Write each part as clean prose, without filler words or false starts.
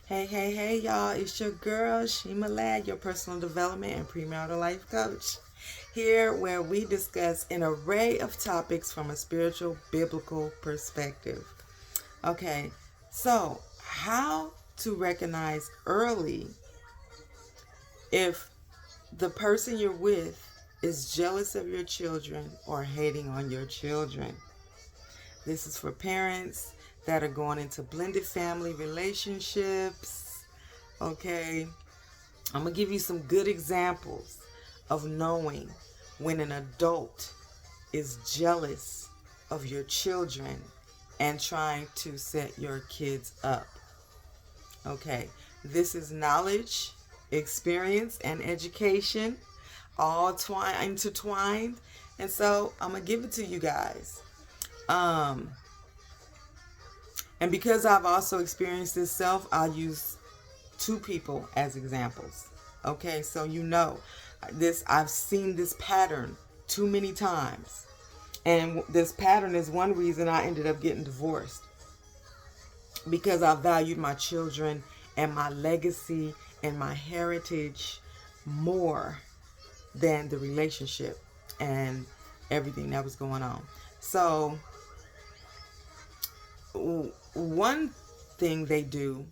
Hey, y'all. It's your girl, Shemalad, your personal development and premarital life coach. Here, where we discuss an array of topics from a spiritual, biblical perspective. Okay, so how to recognize early if the person you're with is jealous of your children or hating on your children. This is for parents that are going into blended family relationships. Okay, I'm going to give you some good examples of knowing when an adult is jealous of your children and trying to set your kids up. Okay, this is knowledge, experience, and education all intertwined. And so I'm going to give it to you guys. Um, and because I've also experienced this self, I'll use two people as examples. Okay, so you know this, I've seen this pattern too many times. And this pattern is one reason I ended up getting divorced, because I valued my children and my legacy and my heritage more than the relationship and everything that was going on. So one thing they do,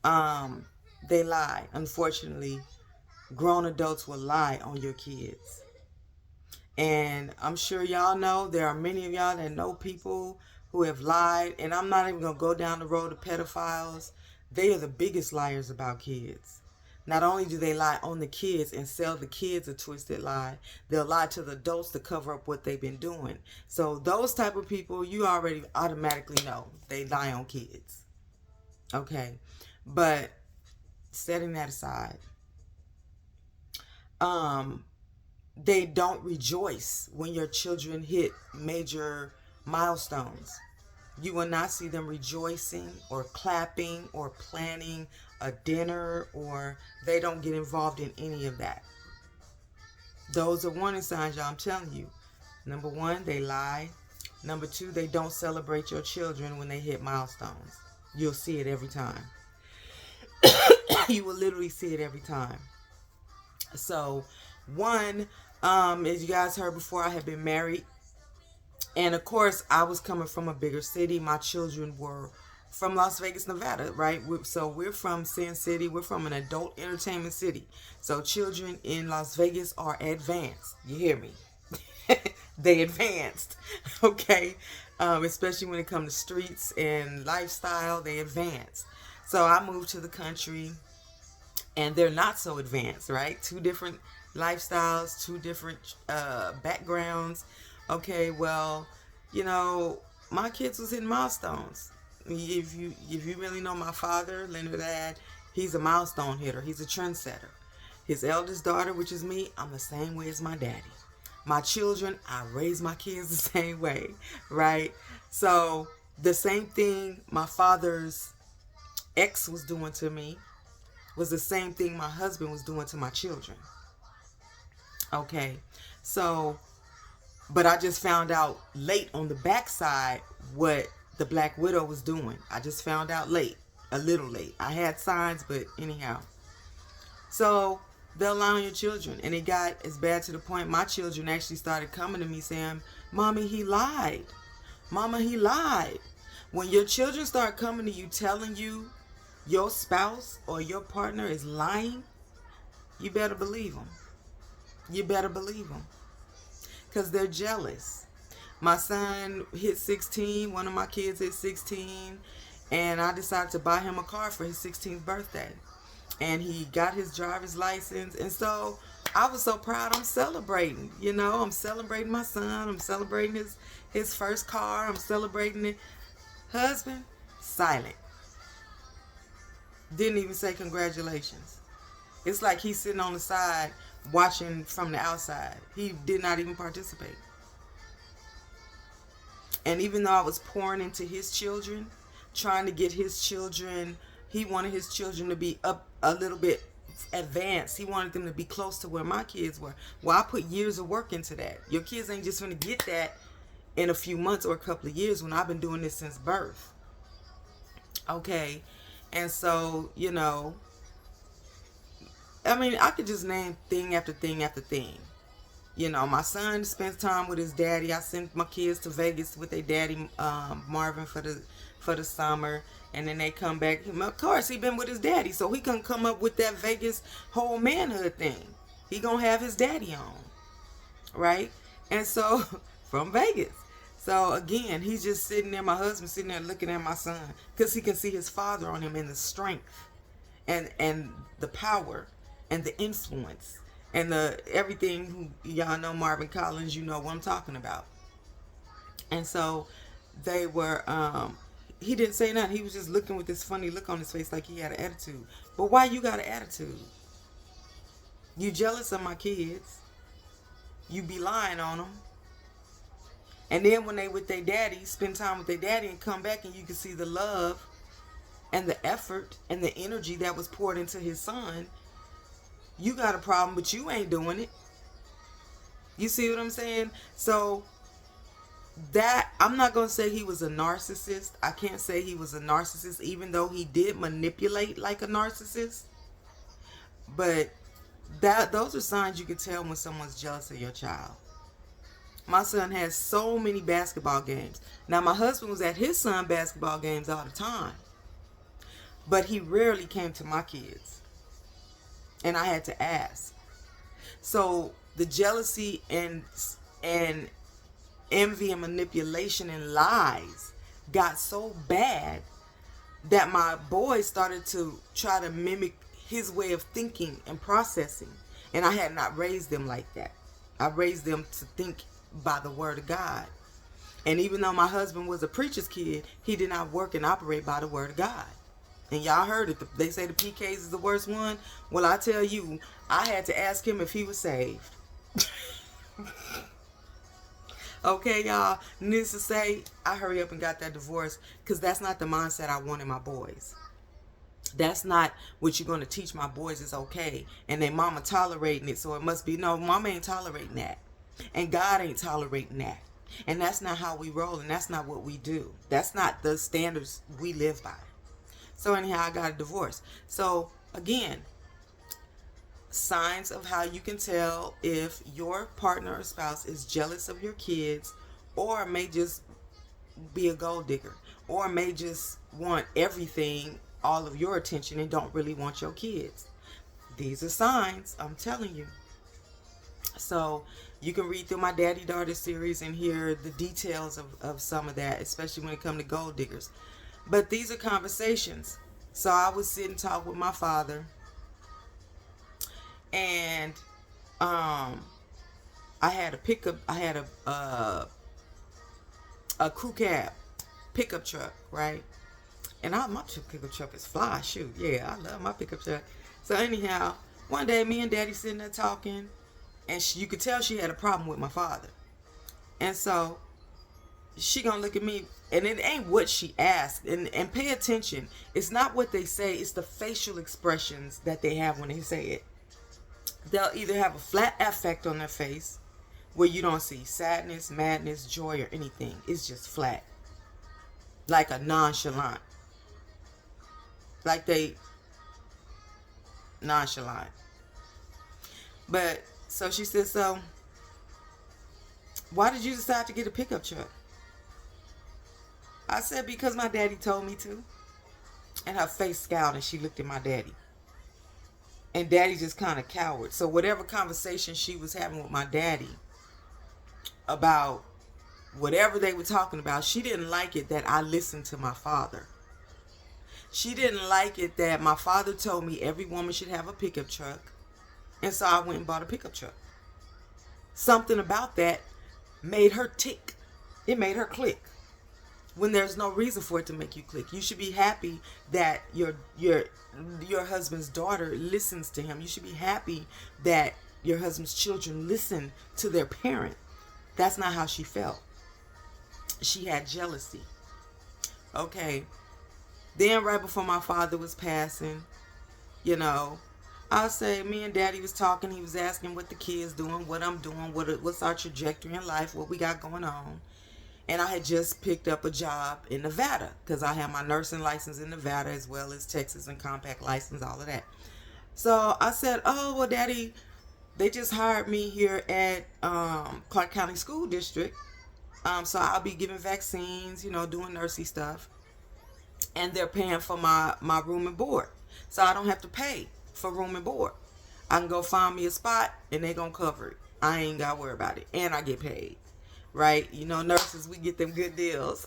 they lie. Unfortunately, grown adults will lie on your kids. And I'm sure y'all know there are many of y'all that know people who have lied. And I'm not even going to go down the road of pedophiles. They are the biggest liars about kids. Not only do they lie on the kids and sell the kids a twisted lie, they'll lie to the adults to cover up what they've been doing. So those type of people, you already automatically know they lie on kids. Okay. But setting that aside, they don't rejoice when your children hit major milestones. You will not see them rejoicing or clapping or planning a dinner, or they don't get involved in any of that. Those are warning signs, y'all. I'm telling you. Number one, they lie. Number two, they don't celebrate your children when they hit milestones. You'll see it every time. You will literally see it every time. So, one, as you guys heard before, I had been married. And of course, I was coming from a bigger city. My children were from Las Vegas, Nevada, right? So we're from Sin City. We're from an adult entertainment city. So children in Las Vegas are advanced. You hear me? They advanced, okay? Especially when it comes to streets and lifestyle, they advanced. So I moved to the country, and they're not so advanced, right? Two different lifestyles, two different backgrounds. Okay, well, my kids was hitting milestones. If you really know my father, Leonard Dad, he's a milestone hitter. He's a trendsetter. His eldest daughter, which is me, I'm the same way as my daddy. My children, I raise my kids the same way, right? So the same thing my father's ex was doing to me was the same thing my husband was doing to my children. Okay, so, but I just found out late on the backside what the Black Widow was doing. I just found out late, a little late. I had signs, but anyhow. So they'll lie on your children, and it got as bad to the point my children actually started coming to me saying, "Mommy, he lied. Mama, he lied." When your children start coming to you telling you your spouse or your partner is lying, you better believe them. You better believe them. Because they're jealous. My son hit 16. One of my kids hit 16. And I decided to buy him a car for his 16th birthday. And he got his driver's license. And so I was so proud. I'm celebrating. I'm celebrating my son. I'm celebrating his first car. I'm celebrating it. Husband, silent. Didn't even say congratulations. It's like he's sitting on the side watching from the outside. He did not even participate. And even though I was pouring into his children, trying to get his children, he wanted his children to be up a little bit advanced. He wanted them to be close to where my kids were. Well, I put years of work into that. Your kids ain't just going to get that in a few months or a couple of years when I've been doing this since birth. Okay. And so, I mean, I could just name thing after thing after thing. My son spends time with his daddy. I sent my kids to Vegas with their daddy, Marvin, for the summer, and then they come back. Of course, he been with his daddy, so he can come up with that Vegas whole manhood thing. He gonna have his daddy on, right? And so from Vegas. So again, he's just sitting there. My husband sitting there looking at my son because he can see his father on him and the strength, and the power, and the influence, and the everything. Y'all know Marvin Collins. You know what I'm talking about. And so they were. He didn't say nothing. He was just looking with this funny look on his face, like he had an attitude. But why you got an attitude? You jealous of my kids. You be lying on them. And then when they with their daddy, spend time with their daddy and come back, and you can see the love and the effort and the energy that was poured into his son. You got a problem, but you ain't doing it. You see what I'm saying? So that, I'm not going to say he was a narcissist. I can't say he was a narcissist, even though he did manipulate like a narcissist. But those are signs you can tell when someone's jealous of your child. My son has so many basketball games. Now, my husband was at his son's basketball games all the time, but he rarely came to my kids, and I had to ask. So the jealousy and envy and manipulation and lies got so bad that my boys started to try to mimic his way of thinking and processing, and I had not raised them like that. I raised them to think by the word of God. And even though my husband was a preacher's kid, he did not work and operate by the word of God. And y'all heard it. They say the PKs is the worst one. Well, I tell you, I had to ask him if he was saved. Okay, y'all. Needless to say, I hurry up and got that divorce because that's not the mindset I want in my boys. That's not what you're going to teach my boys is okay. And their mama tolerating it, so it must be. No, mama ain't tolerating that. And God ain't tolerating that. And that's not how we roll, and that's not what we do. That's not the standards we live by. So anyhow, I got a divorce. So again, signs of how you can tell if your partner or spouse is jealous of your kids, or may just be a gold digger, or may just want everything, all of your attention, and don't really want your kids. These are signs, I'm telling you. So you can read through my Daddy Daughter series and hear the details of some of that, especially when it comes to gold diggers. But these are conversations. So I would sit and talk with my father, and I had a crew cab pickup truck, right? And my pickup truck is fly. Shoot, yeah, I love my pickup truck. So anyhow, one day me and Daddy sitting there talking, and you could tell she had a problem with my father. And so she gonna look at me, and it ain't what she asked. And pay attention. It's not what they say. It's the facial expressions that they have when they say it. They'll either have a flat affect on their face, where you don't see sadness, madness, joy, or anything. It's just flat. Like a nonchalant. Like they nonchalant. But so she said, so why did you decide to get a pickup truck? I said, because my daddy told me to. And her face scowled, and she looked at my daddy. And Daddy just kind of cowered. So whatever conversation she was having with my daddy about whatever they were talking about, she didn't like it that I listened to my father. She didn't like it that my father told me every woman should have a pickup truck. And so I went and bought a pickup truck. Something about that made her tick. It made her click. When there's no reason for it to make you click. You should be happy that your husband's daughter listens to him. You should be happy that your husband's children listen to their parent. That's not how she felt. She had jealousy. Okay. Then right before my father was passing, I'll say me and Daddy was talking. He was asking what the kids doing, what I'm doing, what's our trajectory in life, what we got going on. And I had just picked up a job in Nevada because I have my nursing license in Nevada as well as Texas and compact license, all of that. So I said, "Oh well, Daddy, they just hired me here at Clark County School District. So I'll be giving vaccines, doing nursing stuff, and they're paying for my room and board, so I don't have to pay for room and board. I can go find me a spot, and they gonna cover it. I ain't gotta worry about it, and I get paid, right? Nurses, we get them good deals."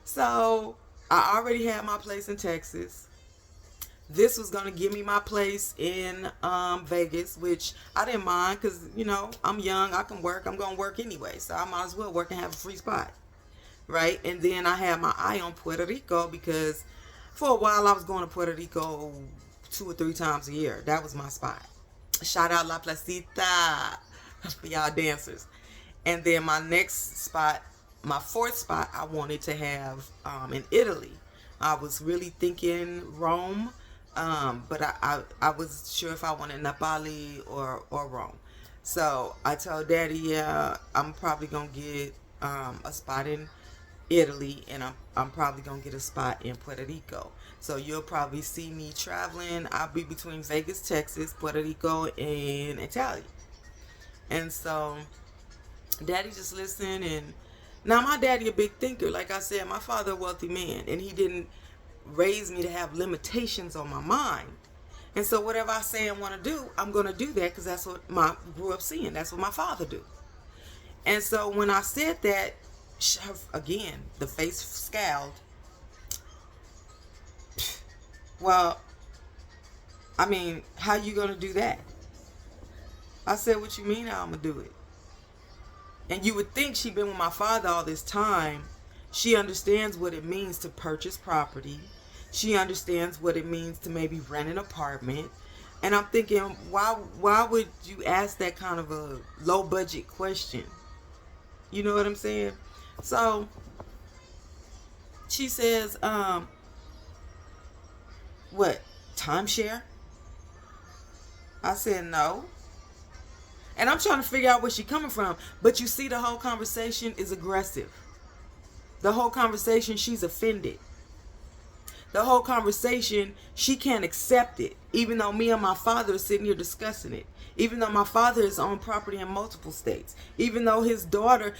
So I already had my place in Texas. This was going to give me my place in Vegas, which I didn't mind because, I'm young. I can work. I'm going to work anyway. So I might as well work and have a free spot. Right. And then I had my eye on Puerto Rico because for a while I was going to Puerto Rico 2 or 3 times a year. That was my spot. Shout out La Placita for y'all dancers. And then my next spot, my 4th spot, I wanted to have in Italy. I was really thinking Rome. But I was sure if I wanted Napoli or Rome. So I told Daddy, yeah, I'm probably going to get a spot in Italy, and I'm probably going to get a spot in Puerto Rico. So you'll probably see me traveling. I'll be between Vegas, Texas, Puerto Rico, and Italy. And so Daddy just listened. And now my daddy a big thinker. Like I said, my father a wealthy man, and he didn't raised me to have limitations on my mind. And so whatever I say and want to do, I'm going to do that because that's what I grew up seeing. That's what my father do. And so when I said that, again, the face scowled. Well, I mean, how you going to do that? I said, what you mean how I'm going to do it? And you would think she'd been with my father all this time. She understands what it means to purchase property. She understands what it means to maybe rent an apartment. And I'm thinking, why would you ask that kind of a low budget question? You know what I'm saying? So she says, what, timeshare? I said, no. And I'm trying to figure out where she's coming from. But you see, the whole conversation is aggressive. The whole conversation, she's offended. The whole conversation, she can't accept it. Even though me and my father are sitting here discussing it. Even though my father has owned property in multiple states. Even though his daughter,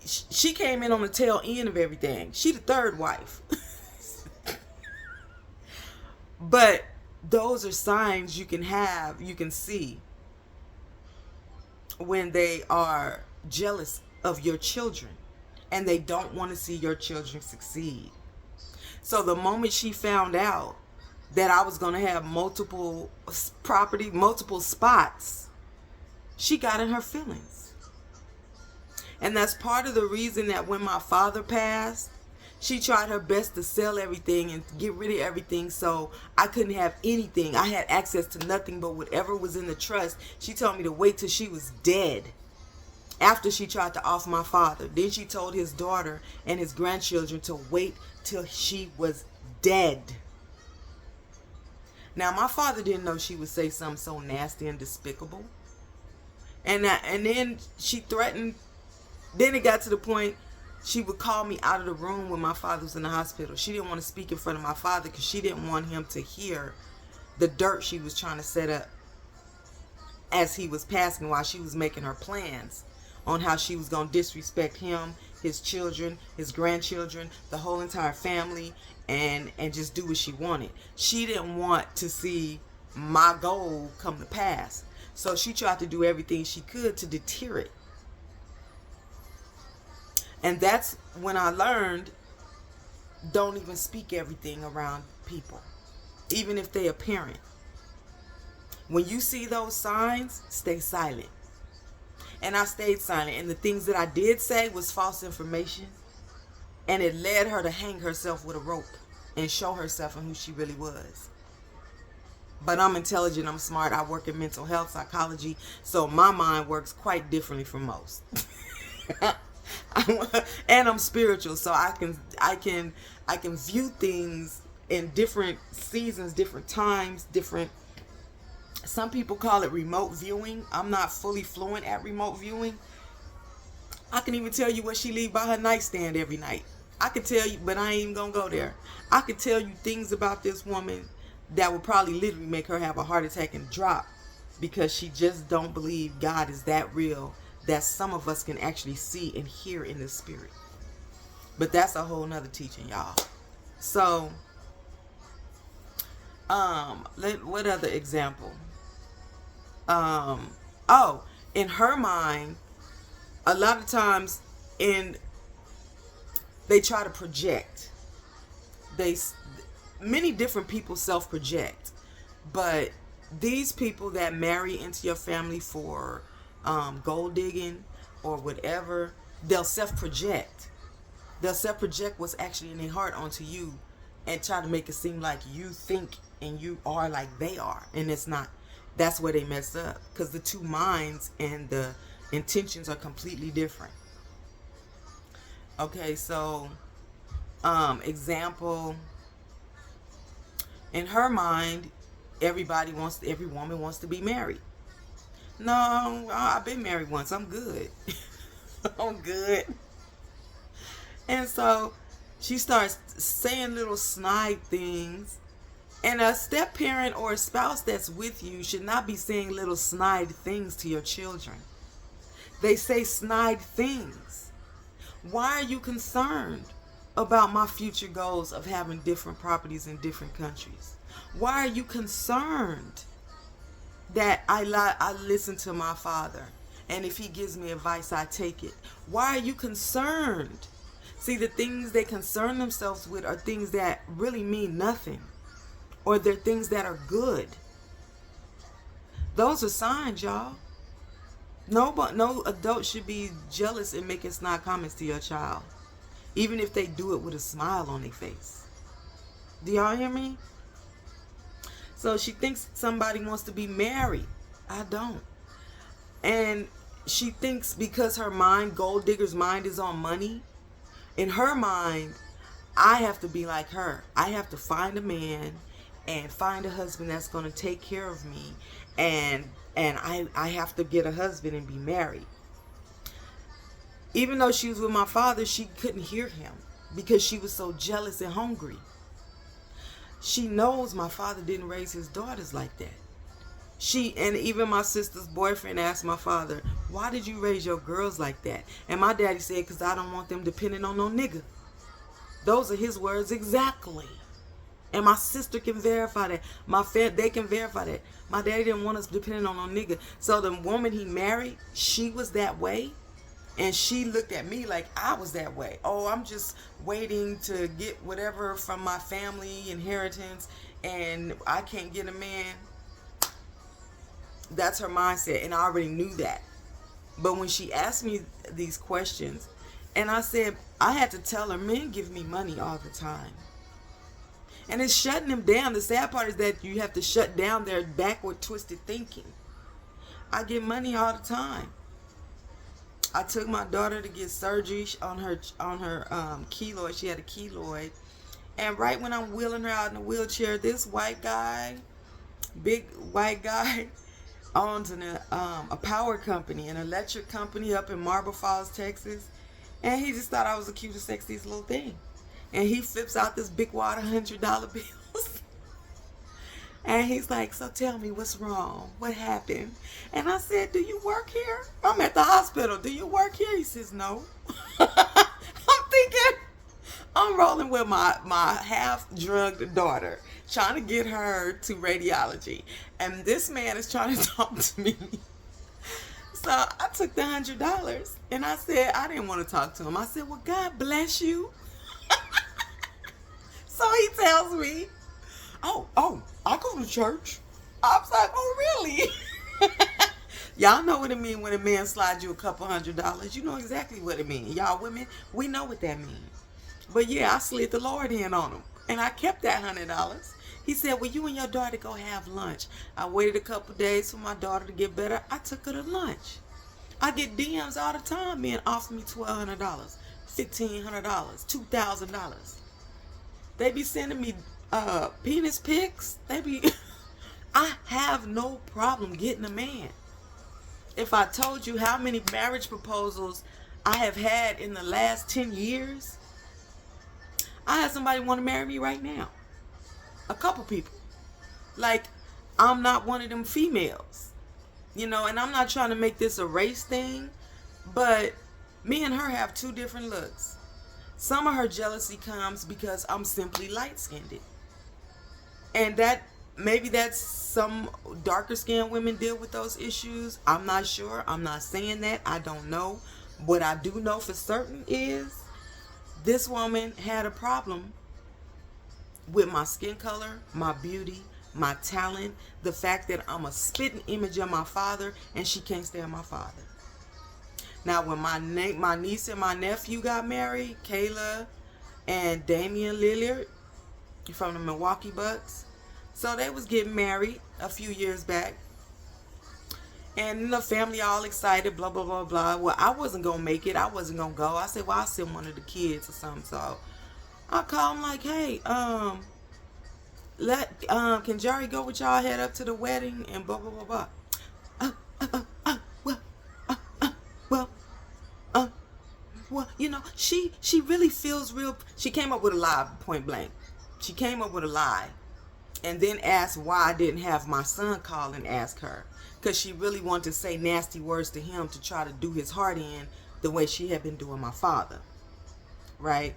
she came in on the tail end of everything. She the 3rd wife. But those are signs you can see when they are jealous of your children. And they don't want to see your children succeed. So the moment she found out that I was going to have multiple property, multiple spots, she got in her feelings. And that's part of the reason that when my father passed, she tried her best to sell everything and get rid of everything so I couldn't have anything. I had access to nothing but whatever was in the trust. She told me to wait till she was dead. After she tried to off my father. Then she told his daughter and his grandchildren to wait till she was dead. Now, my father didn't know she would say something so nasty and despicable. And then she threatened. Then it got to the point she would call me out of the room when my father was in the hospital. She didn't want to speak in front of my father because she didn't want him to hear the dirt she was trying to set up as he was passing while she was making her plans on how she was going to disrespect him, his children, his grandchildren, the whole entire family, and just do what she wanted. She didn't want to see my goal come to pass. So she tried to do everything she could to deter it. And that's when I learned, don't even speak everything around people, even if they're a parent. When you see those signs, stay silent. And I stayed silent. And the things that I did say was false information. And it led her to hang herself with a rope and show herself and who she really was. But I'm intelligent, I'm smart, I work in mental health, psychology, so my mind works quite differently from most. And I'm spiritual, so I can view things in different seasons, different times, different. Some people call it remote viewing. I'm not fully fluent at remote viewing, I can even tell you what she leave by her nightstand every night. I can tell you, but I ain't even gonna go there. I can tell you things about this woman that would probably literally make her have a heart attack and drop, because she just don't believe God is that real that some of us can actually see and hear in the spirit. But that's a whole nother teaching, y'all. So, what other example? In her mind, a lot of times they try to project. Many different people self-project, but these people that marry into your family for gold digging or whatever, they'll self-project. They'll self-project what's actually in their heart onto you and try to make it seem like you think and you are like they are, and it's not. That's where they mess up, because the two minds and the intentions are completely different. Okay, so example, in her mind, every woman wants to be married. No, I've been married once. I'm good. I'm good. And so she starts saying little snide things. And a step parent or a spouse that's with you should not be saying little snide things to your children. They say snide things. Why are you concerned about my future goals of having different properties in different countries? Why are you concerned that I listen to my father, and if he gives me advice, I take it? Why are you concerned? See, the things they concern themselves with are things that really mean nothing, or they're things that are good. Those are signs, y'all. No adult should be jealous and making snide comments to your child, even if they do it with a smile on their face. Do y'all hear me? So she thinks somebody wants to be married. I don't. And she thinks because her mind, gold digger's mind, is on money, in her mind, I have to be like her. I have to find a man and find a husband that's going to take care of me, and I have to get a husband and be married. Even though she was with my father, she couldn't hear him because she was so jealous and hungry. She knows my father didn't raise his daughters like that. And even my sister's boyfriend asked my father, why did you raise your girls like that? And my daddy said, because I don't want them depending on no nigga. Those are his words exactly. And my sister can verify that. They can verify that. My daddy didn't want us depending on no nigga. So the woman he married, she was that way. And she looked at me like I was that way. Oh, I'm just waiting to get whatever from my family inheritance, and I can't get a man. That's her mindset, and I already knew that. But when she asked me these questions, and I said, I had to tell her, men give me money all the time. And it's shutting them down. The sad part is that you have to shut down their backward, twisted thinking. I get money all the time. I took my daughter to get surgery on her keloid. She had a keloid. And right when I'm wheeling her out in a wheelchair, this white guy, big white guy, owns a power company, an electric company up in Marble Falls, Texas. And he just thought I was the cutest, sexiest little thing. And he flips out this big wad of $100 bills. And he's like, so tell me what's wrong? What happened? And I said, do you work here? I'm at the hospital. Do you work here? He says, no. I'm thinking, I'm rolling with my half-drugged daughter, trying to get her to radiology. And this man is trying to talk to me. So I took the $100 and I said, I didn't want to talk to him. I said, well, God bless you. So he tells me, oh, I go to church. I was like, oh, really? Y'all know what it means when a man slides you a couple $100. You know exactly what it means. Y'all women, we know what that means. But yeah, I slid the Lord in on him. And I kept that $100. He said, well, you and your daughter go have lunch. I waited a couple days for my daughter to get better. I took her to lunch. I get DMs all the time, men offer me $1,200, $1,500, $2,000. They be sending me penis pics. I have no problem getting a man. If I told you how many marriage proposals I have had in the last 10 years, I had somebody want to marry me right now. A couple people. Like, I'm not one of them females. And I'm not trying to make this a race thing, but me and her have two different looks. Some of her jealousy comes because I'm simply light-skinned. And maybe that's some darker skinned women deal with those issues. I'm not sure. I'm not saying that. I don't know. What I do know for certain is this woman had a problem with my skin color, my beauty, my talent, the fact that I'm a spitting image of my father, and she can't stand my father. Now, when my niece and my nephew got married, Kayla and Damian Lillard from the Milwaukee Bucks, so they was getting married a few years back. And the family all excited, blah, blah, blah, blah. Well, I wasn't going to make it. I wasn't going to go. I said, well, I'll send one of the kids or something. So I called him like, hey, can Jerry go with y'all, head up to the wedding and blah, blah, blah, blah. Well, she really feels real. She came up with a lie, point blank. She came up with a lie and then asked why I didn't have my son call and ask her. Because she really wanted to say nasty words to him to try to do his heart in the way she had been doing my father. Right?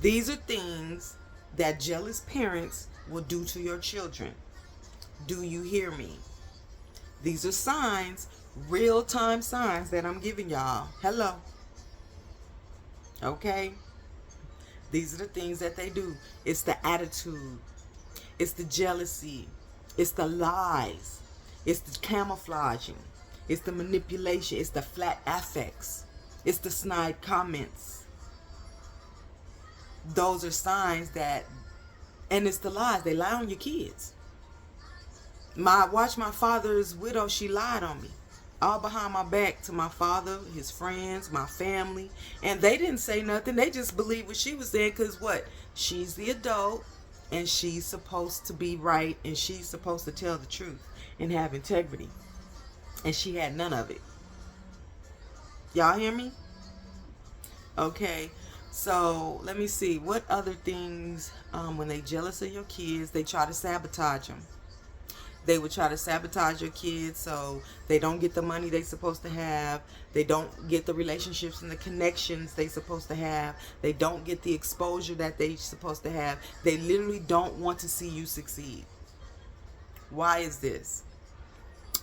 These are things that jealous parents will do to your children. Do you hear me? These are signs, real-time signs that I'm giving y'all. Hello. Okay? These are the things that they do. It's the attitude. It's the jealousy. It's the lies. It's the camouflaging. It's the manipulation. It's the flat affects. It's the snide comments. Those are signs that, and it's the lies. They lie on your kids. Watch my father's widow, she lied on me. All behind my back to my father, his friends, my family. And they didn't say nothing. They just believed what she was saying because what? She's the adult and she's supposed to be right and she's supposed to tell the truth and have integrity. And she had none of it. Y'all hear me? Okay. So let me see. What other things, when they jealous of your kids, they try to sabotage them. They would try to sabotage your kids so they don't get the money they supposed to have. They don't get the relationships and the connections they supposed to have. They don't get the exposure that they supposed to have. They literally don't want to see you succeed. Why is this?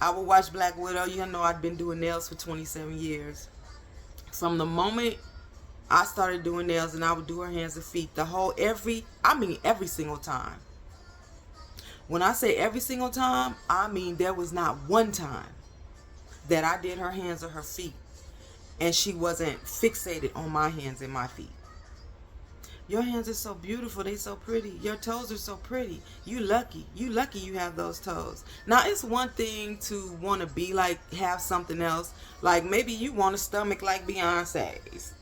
I would watch Black Widow. You know I've been doing nails for 27 years. From the moment I started doing nails and I would do her hands and feet, every single time. When I say every single time, I mean there was not one time that I did her hands or her feet and she wasn't fixated on my hands and my feet. Your hands are so beautiful. They so pretty. Your toes are so pretty. You lucky. You lucky you have those toes. Now, it's one thing to want to be like, have something else. Like maybe you want a stomach like Beyonce's.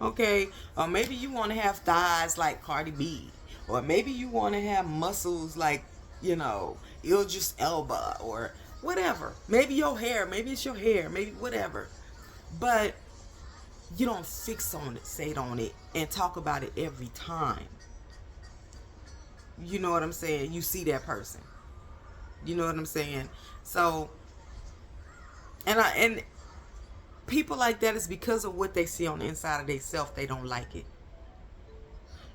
Okay? Or maybe you want to have thighs like Cardi B. Or maybe you want to have muscles like, Idris Elba or whatever. Maybe your hair. Maybe it's your hair. Maybe whatever. But you don't fixate on it and talk about it every time. You know what I'm saying? You see that person. You know what I'm saying? So, and people like that is because of what they see on the inside of themselves. They don't like it.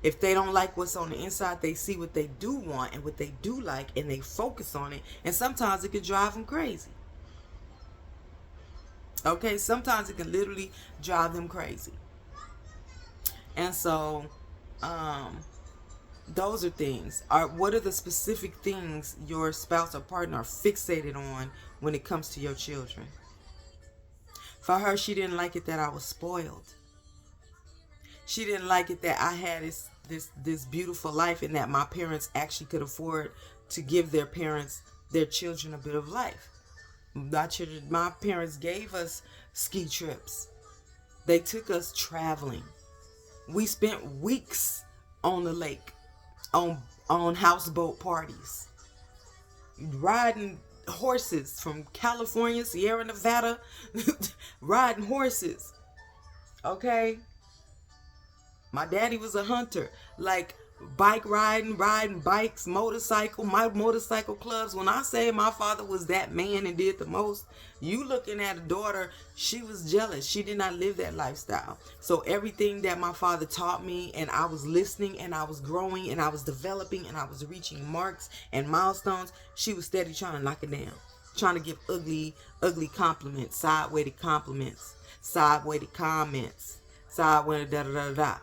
If they don't like what's on the inside, they see what they do want and what they do like, and they focus on it. And sometimes it can drive them crazy. Okay, sometimes it can literally drive them crazy. And so, those are things. What are the specific things your spouse or partner are fixated on when it comes to your children? For her, she didn't like it that I was spoiled. She didn't like it that I had this beautiful life and that my parents actually could afford to give their children a bit of life. My parents gave us ski trips. They took us traveling. We spent weeks on the lake, on houseboat parties, riding horses from California, Sierra Nevada, riding horses. Okay? My daddy was a hunter. Like bike riding bikes, my motorcycle clubs. When I say my father was that man and did the most, you looking at a daughter, she was jealous. She did not live that lifestyle. So everything that my father taught me, and I was listening and I was growing and I was developing and I was reaching marks and milestones, she was steady trying to knock it down. Trying to give ugly compliments, sidewayed comments, sidewayed da da da da.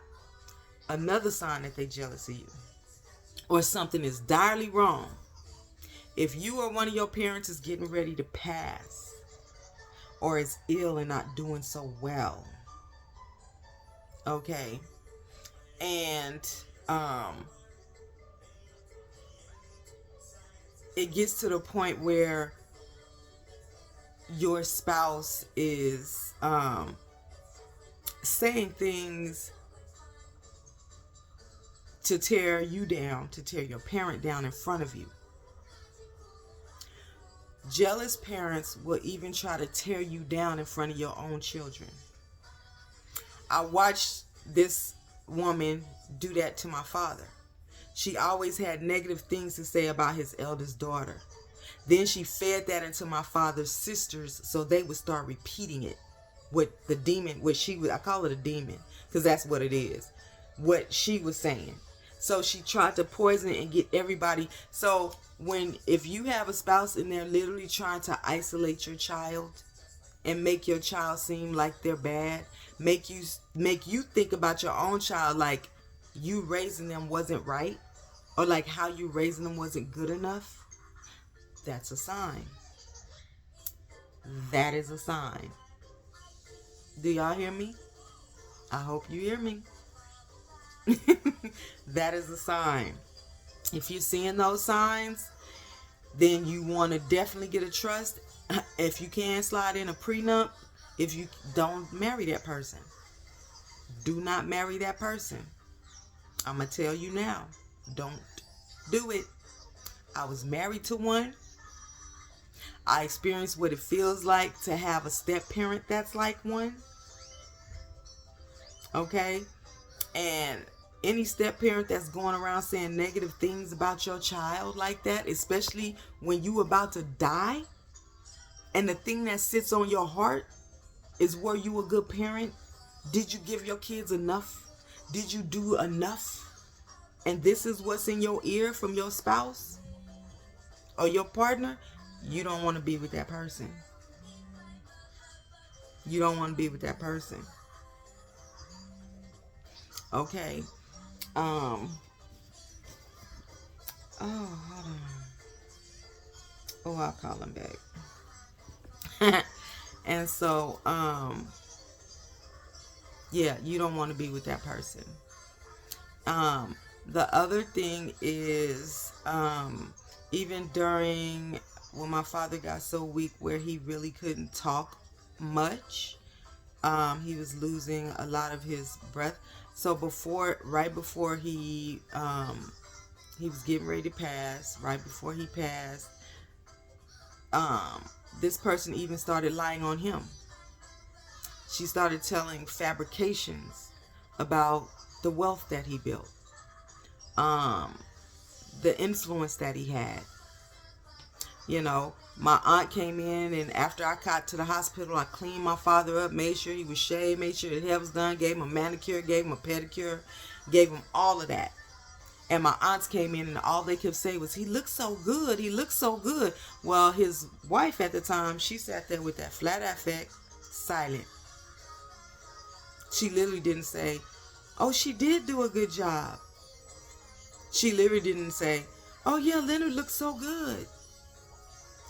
Another sign that they jealous of you or something is direly wrong. If you or one of your parents is getting ready to pass or is ill and not doing so well, okay, and it gets to the point where your spouse is saying things to tear you down, to tear your parent down in front of you. Jealous parents will even try to tear you down in front of your own children. I watched this woman do that to my father. She always had negative things to say about his eldest daughter. Then she fed that into my father's sisters so they would start repeating it. What the demon, I call it a demon because that's what it is. What she was saying. So she tried to poison and get everybody. So if you have a spouse and they're literally trying to isolate your child and make your child seem like they're bad, make you think about your own child like you raising them wasn't right, or like how you raising them wasn't good enough, that's a sign. That is a sign. Do y'all hear me? I hope you hear me. That is a sign. If you're seeing those signs, then you want to definitely get a trust. If you can, slide in a prenup. If you don't, marry that person. Do not marry that person. I'm going to tell you now. Don't do it. I was married to one. I experienced what it feels like to have a step parent that's like one. Okay? And any step parent that's going around saying negative things about your child like that, especially when you about to die, and the thing that sits on your heart is, were you a good parent? Did you give your kids enough? Did you do enough? And this is what's in your ear from your spouse or your partner. You don't want to be with that person. You don't want to be with that person. Okay. Oh, hold on. Oh, I'll call him back. And so, yeah, you don't want to be with that person. The other thing is, even during when my father got so weak where he really couldn't talk much, he was losing a lot of his breath. So right before he was getting ready to pass, right before he passed, this person even started lying on him. She started telling fabrications about the wealth that he built, the influence that he had. You know, my aunt came in, and after I got to the hospital, I cleaned my father up, made sure he was shaved, made sure his hair was done, gave him a manicure, gave him a pedicure, gave him all of that. And my aunts came in, and all they kept saying was, he looks so good, he looks so good. Well, his wife at the time, she sat there with that flat affect, silent. She literally didn't say, oh, she did do a good job. She literally didn't say, oh yeah, Leonard looks so good.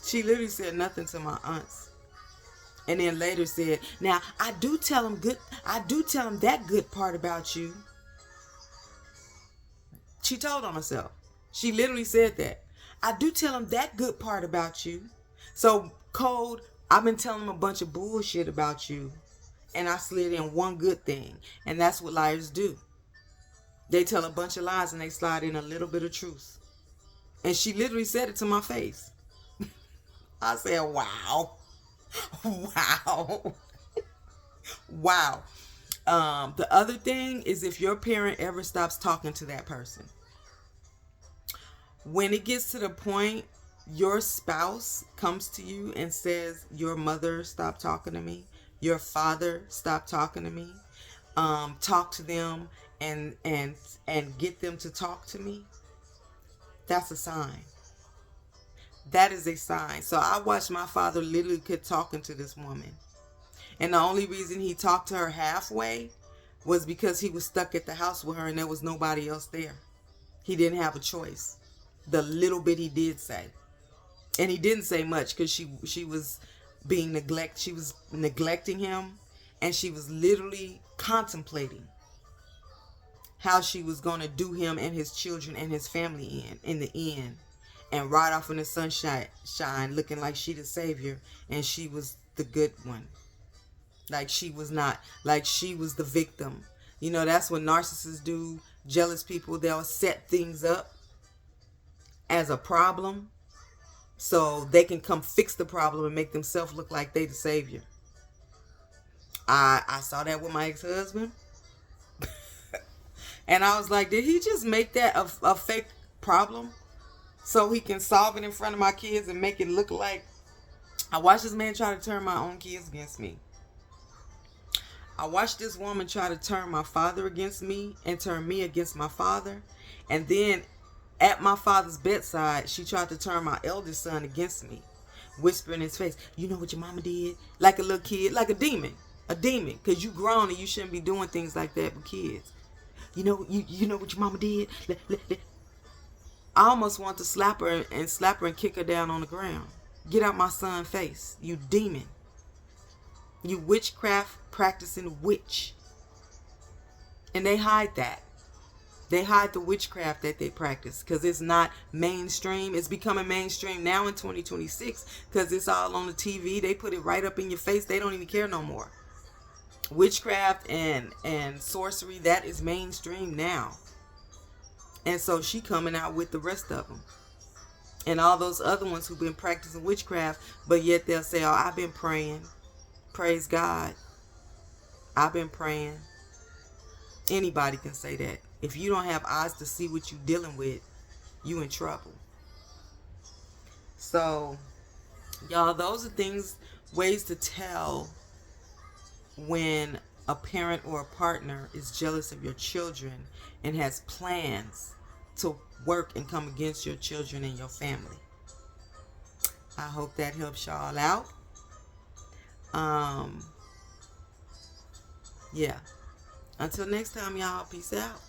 She literally said nothing to my aunts. And then later said, now I do tell him that good part about you. She told on herself. She literally said that. I do tell him that good part about you. So, code, I've been telling him a bunch of bullshit about you, and I slid in one good thing. And that's what liars do. They tell a bunch of lies and they slide in a little bit of truth. And she literally said it to my face. I said, wow. Wow. Wow. The other thing is if your parent ever stops talking to that person. When it gets to the point your spouse comes to you and says, your mother stopped talking to me, your father stopped talking to me, talk to them and get them to talk to me, that's a sign. That is a sign. So I watched my father literally quit talking to this woman. And the only reason he talked to her halfway was because he was stuck at the house with her and there was nobody else there. He didn't have a choice. The little bit he did say. And he didn't say much because she was being she was neglecting him, and she was literally contemplating how she was going to do him and his children and his family in the end, and ride off in the sunshine looking like she the savior and she was the good one. Like she was not, like she was the victim. You know, that's what narcissists do. Jealous people, they'll set things up as a problem so they can come fix the problem and make themselves look like they the savior. I saw that with my ex-husband. And I was like, did he just make that a fake problem so he can solve it in front of my kids and make it look like... I watched this man try to turn my own kids against me. I watched this woman try to turn my father against me and turn me against my father. And then at my father's bedside, she tried to turn my eldest son against me, whispering in his face, you know what your mama did? Like a little kid, like a demon. A demon, because you grown and you shouldn't be doing things like that with kids. You know what your mama did? I almost want to slap her and kick her down on the ground. Get out my son's face, you demon. You witchcraft practicing witch. And they hide that. They hide the witchcraft that they practice because it's not mainstream. It's becoming mainstream now in 2026 because it's all on the TV. They put it right up in your face. They don't even care no more. Witchcraft and sorcery, that is mainstream now. And so she coming out with the rest of them. And all those other ones who've been practicing witchcraft, but yet they'll say, oh, I've been praying. Praise God. I've been praying. Anybody can say that. If you don't have eyes to see what you're dealing with, you in trouble. So, y'all, those are ways to tell when a parent or a partner is jealous of your children and has plans to work and come against your children and your family. I hope that helps y'all out. Yeah. Until next time, y'all. Peace out.